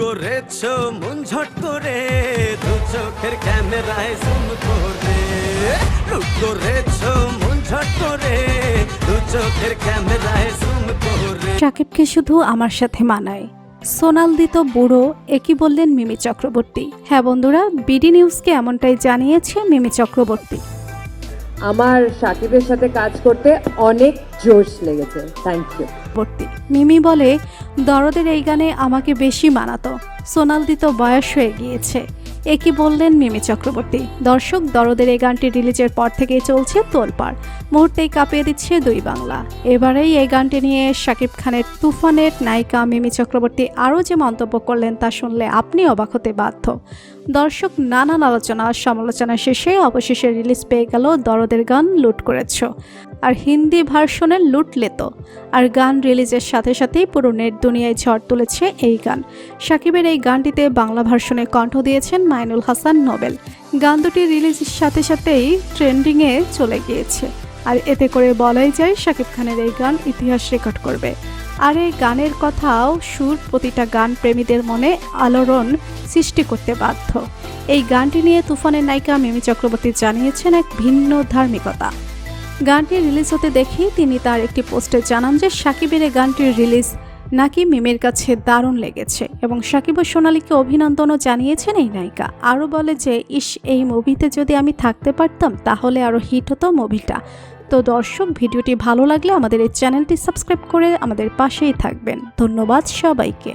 করেছো মন ঝট করে, দু চোখের ক্যামেরায় জুম করে। লুট করেছো মন ঝট করে, দু চোখের ক্যামেরায় জুম করে। শাকিবকে শুধু আমার সাথে মানায়, সোনালদি তো বুড়ো, একই বললেন মিমি চক্রবর্তী। হ্যাঁ বন্ধুরা, বিডি নিউজকে এমনটাই জানিয়েছে মিমি চক্রবর্তী। আমার সাকিবের সাথে কাজ করতে অনেক জোশ লেগেছে, থ্যাংক ইউ। মিমি বলে, দরদের এই গানে আমাকে বেশি মানাতো, সোনালদি তো বয়স হয়ে গিয়েছে। একই বললেন মিমি চক্রবর্তী। দর্শক, দরদের এই গানটি রিলিজের পর থেকেই চলছে তোলপাড়, মুহূর্তেই কাঁপিয়ে দিচ্ছে দুই বাংলা। এবারেই এই গানটি নিয়ে শাকিব খানের তুফানের নায়িকা মিমি চক্রবর্তী আরও যে মন্তব্য করলেন তা শুনলে আপনি অবাক হতে বাধ্য। দর্শক, নানান আলোচনা সমালোচনা শেষে অবশেষে রিলিজ পেয়ে গেল দরদের গান লুট করেছ, আর হিন্দি ভার্সনের লুটলে তো। আর গান রিলিজের সাথে সাথেই পুরো নেট দুনিয়ায় ঝড় তুলেছে এই গান। শাকিবের এই গানটিতে বাংলা ভার্সনে কণ্ঠ দিয়েছেন মাইনুল হাসান নোবেল। গান দুটি রিলিজের সাথে সাথেই ট্রেন্ডিংয়ে চলে গিয়েছে, আর এতে করে বলাই যায় শাকিব খানের এই গান ইতিহাস রেকর্ড করবে। আর এই গানের কথাও সুর প্রতিটা গান প্রেমীদের মনে আলোড়ন সৃষ্টি করতে বাধ্য। এই গানটি নিয়ে তুফানের নায়িকা মিমি চক্রবর্তী জানিয়েছেন এক ভিন্ন ধার্মিকতা। গানটি রিলিজ হতে দেখেই তিনি তার একটি পোস্টে জানান যে শাকিবের এই গানটির রিলিজ নাকি মিমির কাছে দারুণ লেগেছে, এবং শাকিব ও সোনালীকে অভিনন্দনও জানিয়েছেন এই নায়িকা। আরও বলে যে, এই মুভিতে যদি আমি থাকতে পারতাম তাহলে আরও হিট হতো মুভিটা। তো দর্শক, ভিডিওটি ভালো লাগলে আমাদের এই চ্যানেলটি সাবস্ক্রাইব করে আমাদের পাশেই থাকবেন। ধন্যবাদ সবাইকে।